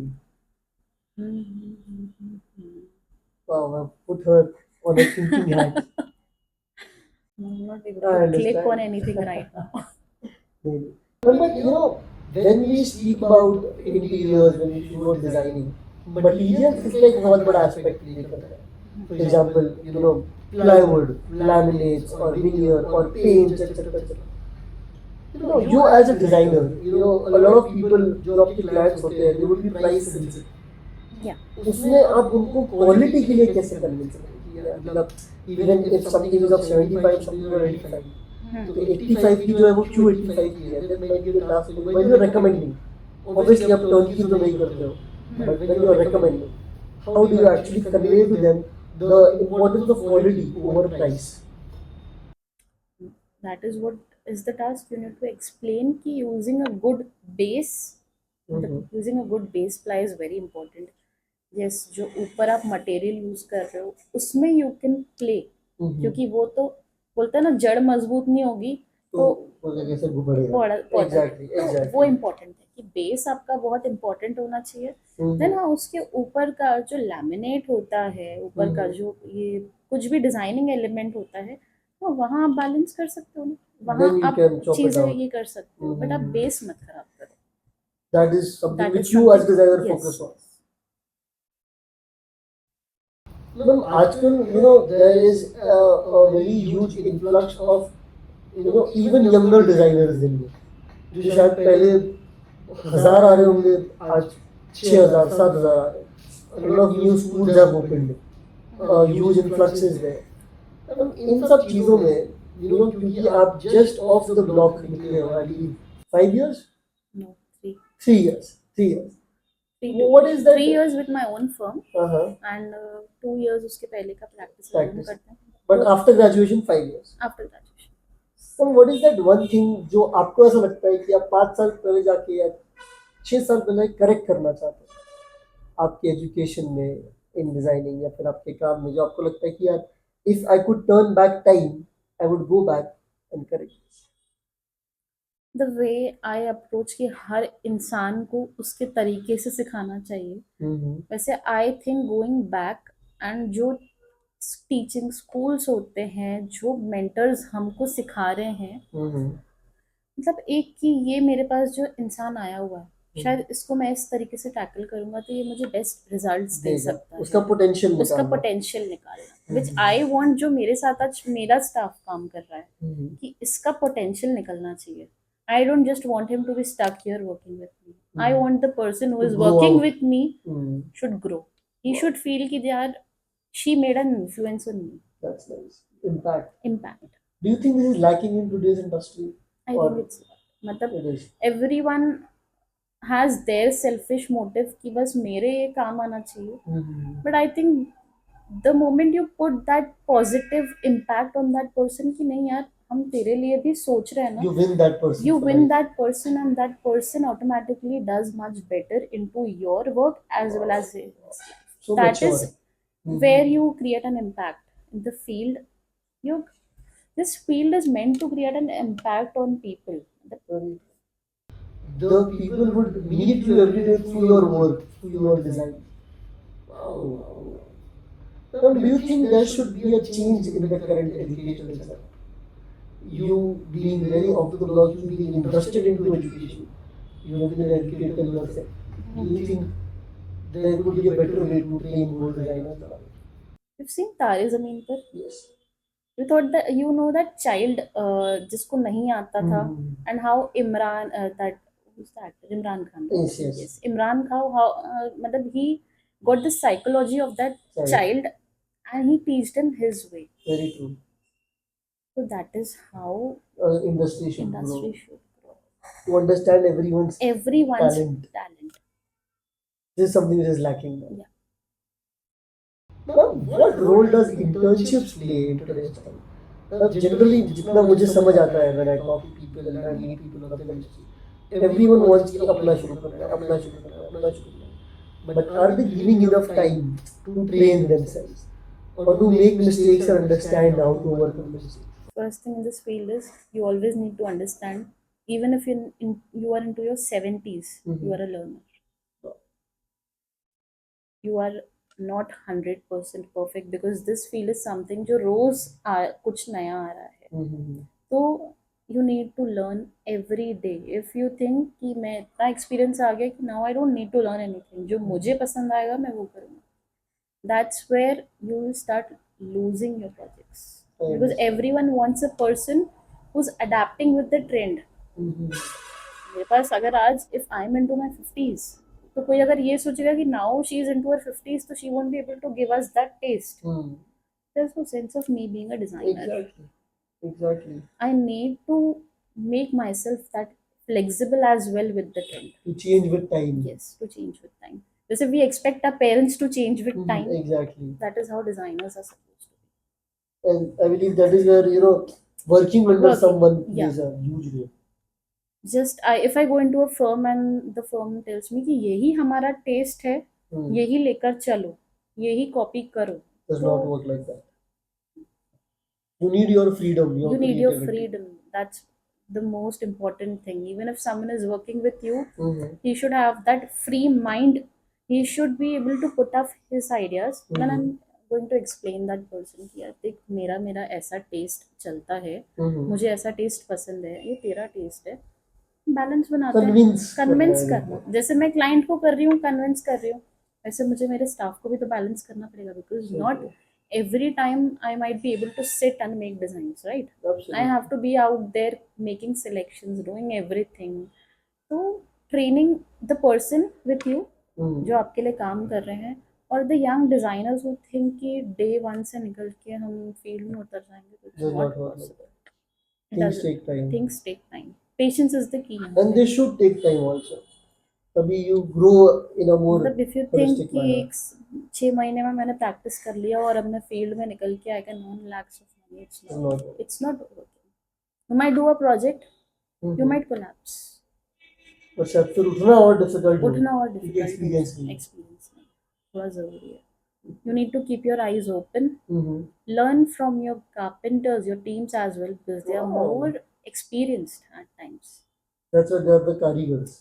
A: Wow, I put her on a thinking hat.
B: I'm not able
A: I
B: to click on
A: understand.
B: anything right now.
A: Maybe. But when we speak about interiors, when we speak about designing, materials is like बहुत बड़ा aspect play करता है. For example, plywood, laminates, or veneer, or paints, etc. etc. You as a designer, a lot of people जो आपके clients होते हैं, they would be price sensitive.
B: Yeah.
A: उसमें आप उनको क्वालिटी के लिए कैसे कन्विंस करेंगे? मतलब even if something is of 75, something of 85, तो 85 की जो है वो क्यों 85 की है, that might be a task for you when you are recommending. Obviously आप टर्नकी तो नहीं करते हो, but when you are recommending, how do you actually convey to them the importance of quality over price?
B: That is what is the task. You need to explain कि using a good base, using a good base ply is very important. Yes, जो ऊपर आप material use कर रहे हो उसमें you can play, क्योंकि वो तो बोलते हैं ना, जड़ मजबूत नहीं होगी तो
A: कैसे बढ़ेगा?
B: पौधा।
A: एग्जैक्टली
B: तो वो
A: एग्जैक्टली।
B: इम्पोर्टेंट है कि बेस आपका बहुत इम्पोर्टेंट होना चाहिए। देन हाँ, उसके ऊपर का जो लैमिनेट होता है, ऊपर का जो ये कुछ भी डिजाइनिंग एलिमेंट होता है, तो वहाँ आप बैलेंस कर सकते हो ना, वहाँ
A: Then you
B: आप
A: can chop it
B: चीजें
A: out.
B: ये कर सकते हो, बट आप बेस मत खराब करो।
A: That is something
B: That
A: which
B: is
A: you as
B: something,
A: designer
B: yes.
A: focus on. मतलब आजकल there is a very huge influx of even younger designers in में, जो शायद पहले 1,000 आ रहे होंगे, आज 6,000 7,000 आ रहे हैं. A lot of new schools have opened. Huge influx is there. अब इन सब चीज़ों में क्योंकि आप जस्ट ऑफ द ब्लॉक निकले हो, I believe 5 years,
B: No, 3.
A: 3 years, 3 years.
B: 3
A: What is that?
B: 3 years with my own firm
A: Uh-huh.
B: and 2 years उसके पहले का practice
A: Practice.
B: करते हैं.
A: But after graduation 5 years.
B: After graduation.
A: So what is that one thing जो आपको ऐसा लगता है कि आप 5 साल पहले जाके या 6 साल पहले करेक्ट करना चाहते हैं आपके एजुकेशन में, इन डिजाइनिंग या फिर आपके काम में, जो आपको लगता है कि यार if I could turn back time I would go back and correct.
B: The way I approach कि हर इंसान को उसके तरीके से सिखाना चाहिए, वैसे I think going back and जो टीचिंग स्कूल्स होते हैं, जो मेंटर्स हमको सिखा रहे हैं, मतलब एक कि ये मेरे पास जो इंसान आया हुआ है, शायद इसको मैं इस तरीके से टैकल करूंगा तो ये मुझे बेस्ट रिजल्ट्स दे सकता है,
A: उसका पोटेंशियल
B: उसका पोटेंशियल निकालना, विच आई वांट. जो मेरे साथ आज मेरा स्टाफ काम कर रहा है कि इसका पोटेंशियल निकलना चाहिए. I don't just want him to be stuck here working with me. I want the person who is
A: grow
B: working
A: out.
B: with me should grow. He should feel कि यार she made an influence on me.
A: That's nice. Impact.
B: Impact.
A: Do you think this is lacking in today's industry?
B: I
A: Or
B: think it's मतलब
A: it is?
B: everyone has their selfish motive कि बस मेरे ये काम आना चाहिए. But I think the moment you put that positive impact on that person कि नहीं यार हम तेरे लिए भी सोच रहे हैं ना,
A: You win that person.
B: you
A: for
B: win
A: life.
B: that person and that person automatically does much better into your work as well as his life.
A: So
B: That
A: mature.
B: is where you create an impact in the field. You this field is meant to create an impact on people.
A: The people would meet you every day through your work, through your design. Wow. Now, do you think there should be a change in the current educational system? You being very off the block, you being interested into education, you have been an educator yourself. Do you think there could be a better way to train more designers?
B: You've seen Tare Zameen Par?
A: Yes.
B: You thought that that child जिसको नहीं आता था, and how Imran that who's the actor, Imran Khan.
A: Yes.
B: Imran Khan, how मतलब he got the psychology of that child and he teached him his way.
A: Very true.
B: So that is how
A: industry should
B: grow.
A: To understand everyone's
B: talent.
A: This is something which is lacking now.
B: Yeah.
A: Now, what role does internships play in today's time? Generally, जितना मुझे समझ आता है when I talk to people and I meet people of the industry, everyone wants कि अपना शुरू करना है, अपना शुरू करना है, अपना शुरू करना है. But are they giving enough time to train themselves or to make mistakes and understand how to overcome mistakes?
B: First thing in this field is you always need to understand, even if you are into your 70s, you are a learner. You are not 100% perfect because this field is something जो रोज कुछ नया आ रहा है. तो you need to learn every day. If you think कि मैं इतना experience आ गया कि now I don't need to learn anything, जो मुझे पसंद आएगा मैं वो करूँगा. That's where you will start losing your projects. Because everyone wants a person who's adapting with the trend. मेरे पास अगर आज if I'm into my 50s, तो कोई अगर ये सोचेगा कि now she is into her 50s, तो she won't be able to give us that taste. There's no sense of me being a designer.
A: Exactly.
B: I need to make myself that flexible as well with the trend.
A: To change with time.
B: Yes, to change with time. Because if we expect our parents to change with time,
A: exactly.
B: That is how designers are supposed to be.
A: And I believe that is where working under someone plays a huge role.
B: Just if I go into a firm and the firm tells me कि यही हमारा taste है, यही लेकर चलो, यही copy करो.
A: Does not work like that. You need your freedom.
B: You need your freedom. That's the most important thing. Even if someone is working with you, he should have that free mind. He should be able to put up his ideas. Then I'm going to explain that person कि यार देख मेरा ऐसा test चलता है, मुझे ऐसा test पसंद है, ये तेरा टेस्ट है, बैलेंस बनाते हैं, कन्विंस करना. जैसे मैं क्लाइंट को कर रही हूँ, कन्विंस कर रही हूँ, वैसे मुझे मेरे स्टाफ को भी तो बैलेंस करना पड़ेगा, because not
A: Okay.
B: every time I might be able to sit and make designs, right? I
A: Absolutely.
B: have to be out there making selections, doing everything. तो training the person with you जो आपके लिए काम कर रहे हैं, और the young designers who think कि day one से निकल के हम फील्ड में उतर जाएंगे, तो it's
A: Does
B: not
A: not work like
B: possible.
A: that.
B: It
A: Things
B: doesn't.
A: take time.
B: Things take time. Patience is the key.
A: And they should take time also. तभी you grow in a more
B: मतलब if you think
A: holistic
B: कि
A: manner.
B: एक 6 महीने में मैंने practice कर लिया और अब मैं फील्ड में निकल के I can earn lakhs of money,
A: It's not.
B: it's not working. You might do a project, you might collapse.
A: और शायद फिर उठना और डिफिकल्ट
B: उठना और
A: क्योंकि
B: difficult
A: एक्सपीरियंस नहीं
B: experience नहीं, थोड़ा ज़रूरी है. You need to keep your eyes open.
A: है.
B: Learn from your carpenters, your teams as well, because they are
A: Wow.
B: more experienced at times.
A: That's what they are the karigars.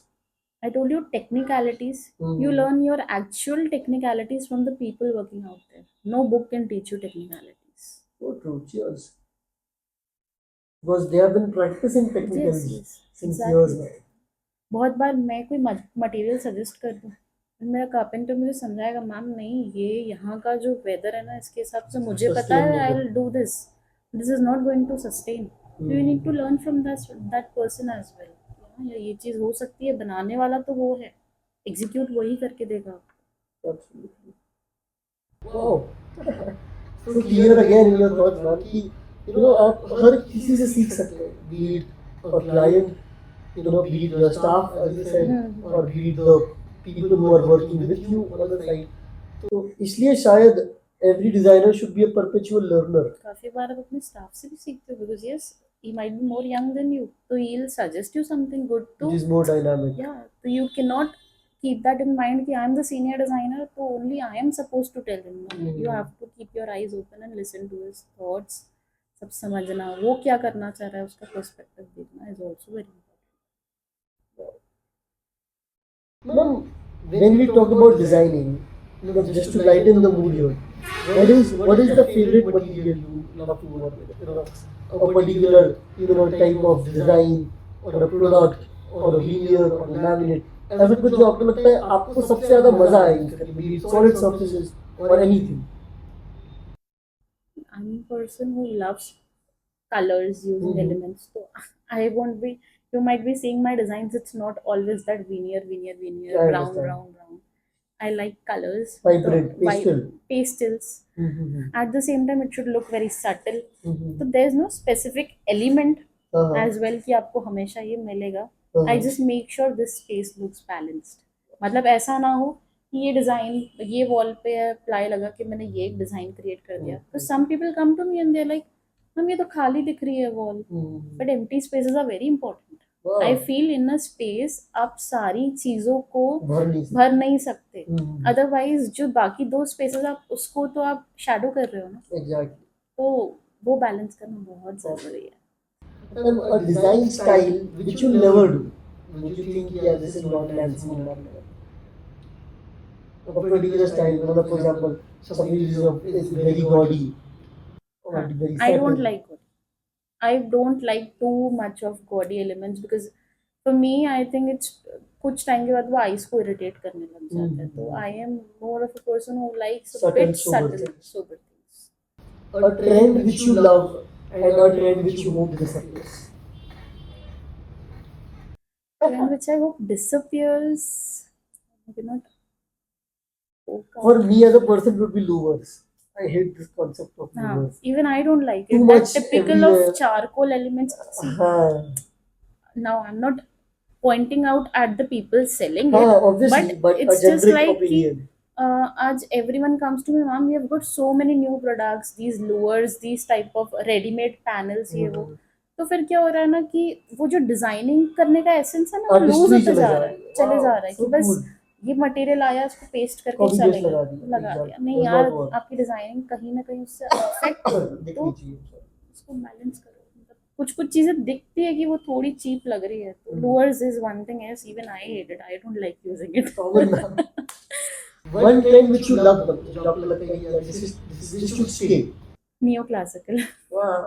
B: I told you technicalities. You learn your actual technicalities from the people working out there. No book can teach you technicalities.
A: So true. Cheers. Because they have been practicing technicals
B: Yes,
A: since
B: exactly.
A: years now.
B: बहुत बार मैं कोई material suggest कर दूँ, मेरा carpenter मुझे समझाएगा, ma'am नहीं, ये यहाँ का जो वेदर है ना, इसके हिसाब से मुझे पता है, I will do this, this is not going to sustain. So you need to learn from that person as well. ये चीज़ हो सकती है, बनाने वाला तो वो है, एग्जीक्यूट वही करके देगा.
A: Absolutely. Wow. So clear again in your thoughts, man. कि आप हर किसी से सीख सकते हैं. Be it a client, be it your staff, as you said, or be it the people who are working with you on the side. तो इसलिए शायद every designer should be a perpetual learner.
B: काफी बार आप अपने staff से भी सीखते हो, because yes, he might be more young than you, so he'll suggest you something good to.
A: Which is more dynamic.
B: Yeah, so you cannot keep that in mind कि I'm the senior designer, so only I am supposed to tell him. No, you have to keep your eyes open and listen to his thoughts. सब समझना, वो क्या करना चाह रहा है, उसका पर्सपेक्टिव देखना is also very important.
A: Ma'am, when we talk about designing, just to lighten the mood here, what is the favorite material you love to work with? A particular type of design or a product or a veneer or a laminate. ऐसा कुछ जो आपको लगता है आपको सबसे ज़्यादा मजा आए यूज करने में, be it solid surfaces or anything.
B: I'm a person who loves colors, using elements. So I won't be. You might be seeing my designs. It's not always that veneer,
A: I
B: brown,
A: understand.
B: brown. I like colors.
A: Vibrant, pastel.
B: Pastels. At the same time, it should look very subtle.
A: Mhm.
B: So there's no specific element
A: हाँ.
B: as well कि आपको हमेशा ये मिलेगा. I just make sure this space looks balanced. मतलब ऐसा ना हो कि ये डिजाइन, ये वॉल पे प्लाई लगा के मैंने ये एक डिजाइन क्रिएट कर दिया. तो some people come to me and they're like, ma'am ये तो खाली दिख रही है wall, but empty spaces are very important. I feel in a space आप सारी चीजों को भर नहीं सकते, अदरवाइज जो बाकी दो स्पेसेस आप उसको तो आप शैडो कर रहे हो ना.
A: Exactly.
B: तो वो बैलेंस करना बहुत जरूरी है.
A: And a design style which you'll never do, which you think, yeah, this is not fancy enough. A particular style, for example, something is very gaudy or very
B: I don't
A: subtle.
B: like it. I don't like too much of gaudy elements because for me I think it's कुछ time के बाद वो eyes को irritate करने लग जाता है. तो I am more of a person who likes a
A: Subtle,
B: bit
A: sober
B: subtle,
A: things.
B: sober things.
A: A trend which you love and a trend which you hope disappears.
B: Trend which I hope disappears. Maybe not.
A: For me as a person, it would be louvers. I hate this concept of louvers.
B: Even I don't like it.
A: Too
B: That
A: much
B: typical
A: everywhere.
B: of charcoal elements. See, now I'm not pointing out at the people selling it,
A: obviously, but
B: it's
A: a
B: just
A: generic
B: like
A: opinion.
B: आज everyone comes to me, ma'am, we have got so many new products, these lures, these type of ready-made panels, ये वो. तो फिर क्या हो रहा है ना कि वो जो डिजाइनिंग करने का एसेंस है ना, वो लूज होते जा रहा है, चले जा रहा है कि बस ये मटेरियल आया, उसको पेस्ट करके चले गए, लगा दिया. नहीं यार, आपकी डिजाइनिंग कहीं ना कहीं उससे अफेक्ट हो, तो उसको बैलेंस करो. कुछ कुछ चीजें दिखती है कि वो थोड़ी चीप लग रही है. तो louvres is one thing, yes, even I hate it, I don't like using it.
A: One trend which you love, जो आपको लगता है कि this should stay.
B: Neoclassical.
A: Wow.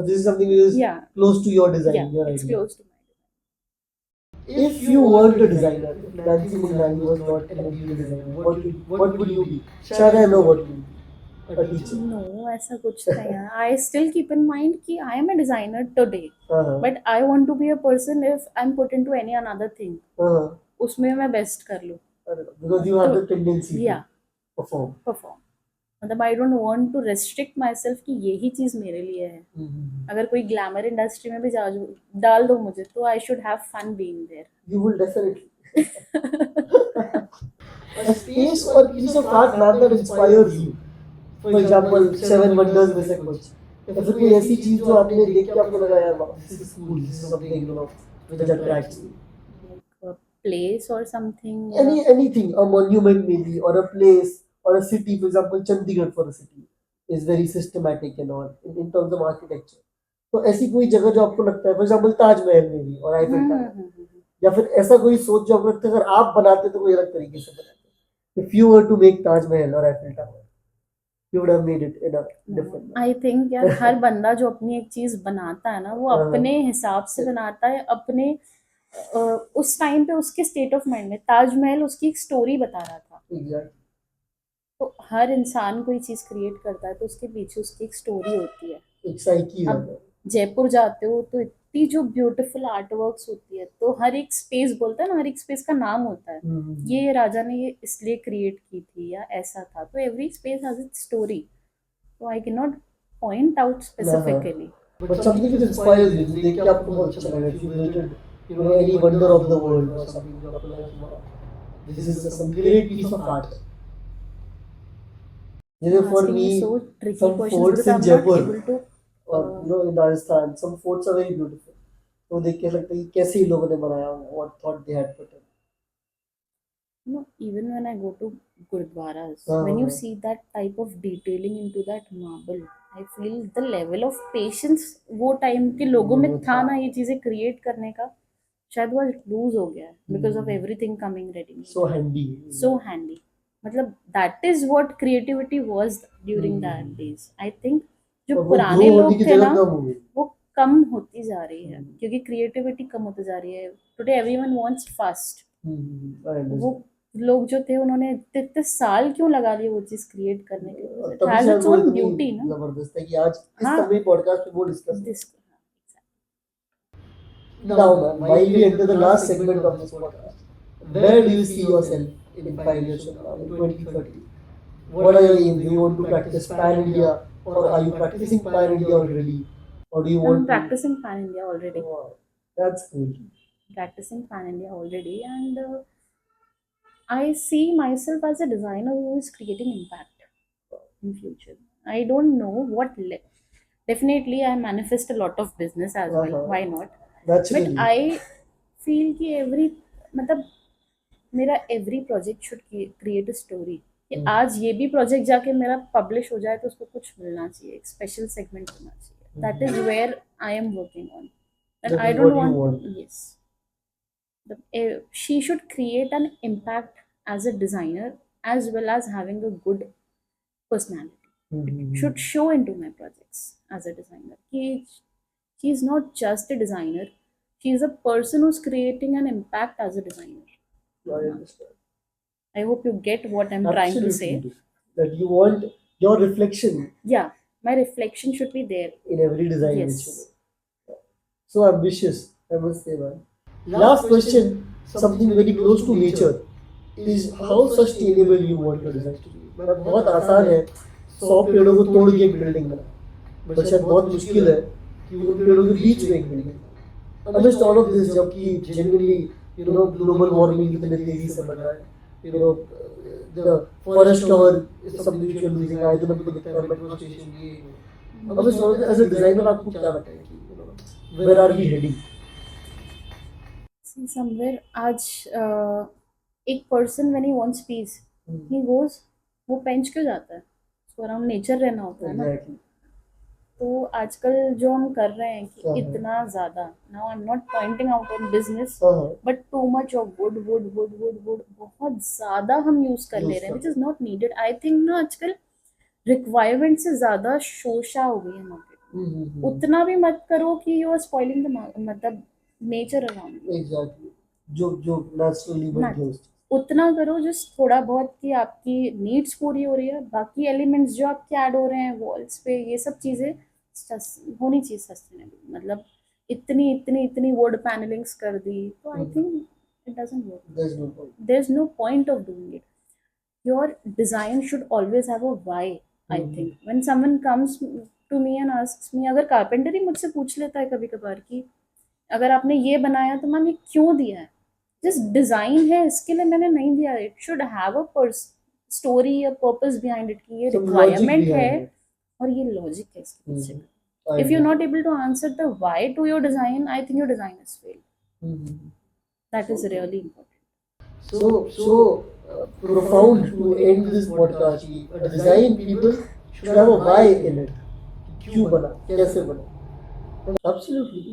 A: This is something which is close to your design.
B: Yeah, it's close to my design.
A: If you weren't a designer, if Nancy Mugnani was not an interior designer, what would you be? Shayad I know what you would be. A teacher.
B: No, ऐसा कुछ नहीं है. I still keep in mind कि I am a designer today,
A: Uh-huh.
B: but I want to be a person if I'm put into any another thing.
A: Uh-huh.
B: उसमें मैं best कर लूँ.
A: Because you have
B: तो-
A: the tendency
B: Yeah,
A: to perform.
B: perform. मतलब I don't want to restrict myself कि यही चीज़ मेरे लिए है. अगर कोई ग्लैमर इंडस्ट्री में भी डाल दो मुझे तो I should have fun being there.
A: You will definitely. A space or piece of art man that inspires you. For example, Seven Wonders में से कुछ. या फिर कोई ऐसी चीज जो आपने देख के आपको लगा यार this is cool, this is something which attracts me.
B: Like a place or something.
A: Anything, a monument maybe, or a place, or a city. For example, Chandigarh for a city is very systematic and all in terms of architecture. तो ऐसी कोई जगह जो आपको लगता है, for example Taj Mahal में भी और आईफिल टावर, या फिर ऐसा कोई सोच जो आपको लगता है अगर आप बनाते तो कोई अलग तरीके से बनाते. If you were to make Taj Mahal और Eiffel tower, you would have made it in a different way.
B: I think यार हर बंदा जो अपनी एक चीज बनाता है ना वो
A: हाँ.
B: अपने हिसाब से बनाता है अपने उस टाइम पे उसके स्टेट ऑफ माइंड में. ताजमहल उसकी एक स्टोरी बता रहा था.
A: Exactly.
B: तो हर इंसान कोई चीज क्रिएट करता है तो उसके पीछे उसकी एक स्टोरी होती है.
A: एक साइकी
B: अब जयपुर जाते हो तो इतनी जो ब्यूटीफुल आर्ट वर्क्स होती है तो हर एक स्पेस बोलता है ना, हर एक स्पेस का नाम होता है. ये राजा ने ये इसलिए क्रिएट की थी या ऐसा था. तो every space has its story. तो I can not point out specifically.
A: But something which inspires you, जो देख के आपको बहुत अच्छा लगा, if you visited, any wonder of the world or something, जो आपको लगा कि wow, this is some great piece of art. जैसे for me,
B: so tricky
A: some
B: questions
A: forts
B: because
A: in
B: I'm
A: Jaipur
B: not able to
A: or in Rajasthan, some forts are very beautiful. तो देख के लगता है कि कैसे ही लोगों ने बनाया, what thought they had put in.
B: even when I go to gurudwaras, when you see that type of detailing into that marble, I feel the level of patience वो टाइम के लोगों में था ना ये चीजें क्रिएट करने का, शायद वो लूज हो गया है because of everything coming ready.
A: So handy.
B: So handy. मतलब that is what creativity was during that days. I think जो पुराने लोग थे ना वो कम होती जा रही है क्योंकि क्रिएटिविटी कम होती जा रही है. Today everyone wants fast. वो लोग जो थे उन्होंने इतने साल क्यों लगा दिए वो चीज क्रिएट करने के लिए. It has its own beauty ना.
A: जबरदस्त है कि आज इस समय पॉडकास्ट पे वो discuss.
B: Now,
A: Now, ma'am, while we enter the last segment of this podcast, where do you see yourself in 5 years from now, in 2030? What are your aims? Do you want to practice pan India, or are you practicing pan India already, or do you want
B: I'm practicing pan India already.
A: Wow, that's cool.
B: Practicing pan India already, and I see myself as a designer who is creating impact in future. I don't know what. Definitely, I manifest a lot of business as well. Why not?
A: Naturally.
B: But I feel कि मतलब मेरा every project should create a story. कि आज ये भी project जाके मेरा publish हो जाए तो उसको कुछ मिलना चाहिए, एक special segment होना चाहिए. That is where I am working on. And I don't want. Yes. She should create an impact as a designer as well as having a good personality. It should show into my projects as a designer. She is not just a designer. She is a person who's creating an impact as a designer.
A: I understand.
B: I hope you get what I'm trying to say.
A: That you want your reflection.
B: Yeah, my reflection should be there
A: in every design.
B: Yes.
A: Which you do. So ambitious, I must say, man. Last question, something very close to nature, is how sustainable you want your design to be. बहुत आसान है 100 पेड़ों को तोड़ के एक building बना, but शायद बहुत मुश्किल है कि उन पेड़ों के बीच में एक building. Amidst all of this, जबकि genuinely global warming इतने तेजी से बढ़ रहा है, the forest cover is something which you're losing. I don't know दिखता है metro station ये. Amidst all of this, as a designer आपको क्या लगता है कि where are we heading?
B: See, somewhere आज एक person when he wants peace, he goes वो पेंच क्यों जाता है, उसको अराउंड नेचर रहना होता है ना. तो आजकल जो हम कर रहे हैं कि इतना ज़्यादा, now I am not pointing out on business, but too much of would would would would would बहुत ज़्यादा हम यूज़ कर ले रहे हैं which is not needed. I think ना आजकल रिक्वायरमेंट से ज़्यादा शोशा हो गई है मार्केट. उतना भी मत करो कि यू आर स्पॉइलिंग द मतलब नेचर अराउंड.
A: Exactly. जो जो नेचुरली बन
B: ना
A: गया उस
B: उतना करो जस्ट थोड़ा बहुत कि आपकी नीड्स पूरी हो रही है, बाकी एलिमेंट्स जो आपके ऐड हो रहे हैं वॉल्स पे, ये सब चीज़ें होनी चाहिए सस्टेनेबल। मतलब इतनी इतनी इतनी वुड पैनलिंग्स कर दी तो I think it doesn't work,
A: there's no point.
B: There is no point of doing it. your design should always have a why. I think when someone comes to me and asks me, अगर carpenter ही मुझसे पूछ लेता है कभी कभार कि अगर आपने ये बनाया तो मैम ये क्यों दिया है, जस्ट डिजाइन है इसके लिए मैंने नहीं दिया, it should have a story या पर्पस बिहाइंड इट कि ये
A: Some logic
B: रिक्वायरमेंट है
A: behind it.
B: और ये लॉजिक है इसके पीछे।
A: I
B: if you're
A: agree.
B: not able to answer the why to your design, I think your design is failed.
A: Mhm.
B: That is really important.
A: So profound to end this podcast. कि design people should have a why in it. क्यों बना, कैसे बना? Absolutely.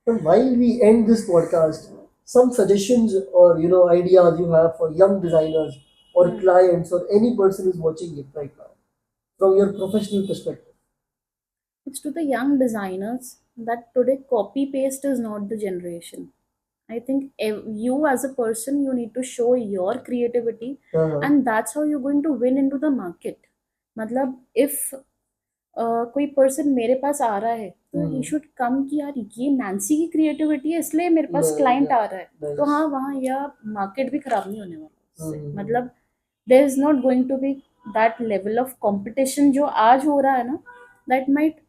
A: And while we end this podcast, some suggestions or ideas you have for young designers or clients or any person who's watching it right now from your professional perspective.
B: It's to the young designers that today copy paste is not the generation. I think you as a person, you need to show your creativity,
A: Uh-huh.
B: and that's how you're going to win into the market. मतलब if कोई person मेरे पास आ रहा है तो he should come कि यार ये Nancy की क्रिएटिविटी है इसलिए मेरे पास क्लाइंट आ रहा है, तो हाँ वहाँ या मार्केट भी खराब नहीं होने वाला उससे। मतलब there is not going to be that level of competition जो आज हो रहा है ना, that might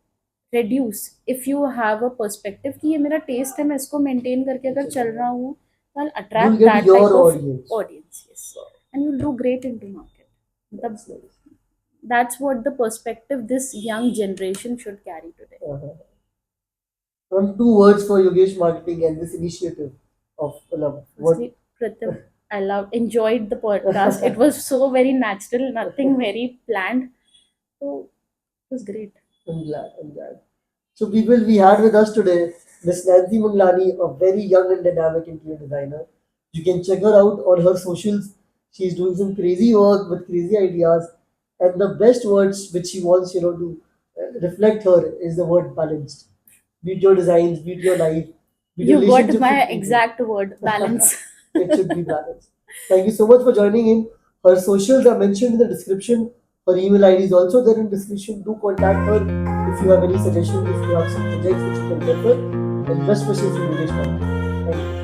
B: reduce if you have a perspective कि ये मेरा टेस्ट है, मैं इसको मेंटेन करके अगर चल रहा हूँ तो I'll attract
A: You'll get
B: that
A: your
B: type of
A: audience.
B: audience, yes, and you'll do great into market.
A: That's nice.
B: That's what the perspective this young generation should carry today.
A: Uh-huh. From two words for Yogesh Marketing and this initiative of What?
B: Firstly, Pratham, I enjoyed the podcast. It was so very natural, nothing very planned, so it was great.
A: I'm glad. I'm glad. So people, we had with us today Miss Nancy Manglani, a very young and dynamic interior designer. You can check her out on her socials. She's doing some crazy work with crazy ideas. And the best words which she wants, to reflect her is the word balanced. Be it your designs, be it your life, be it
B: You got
A: relationships
B: my
A: with people.
B: exact word, balance.
A: It should be balanced. Thank you so much for joining in. Her socials are mentioned in the description. Her email ID is also there in the description. Do contact her if you have any suggestions, if you have some projects which you can refer. And best wishes for English. Thank you.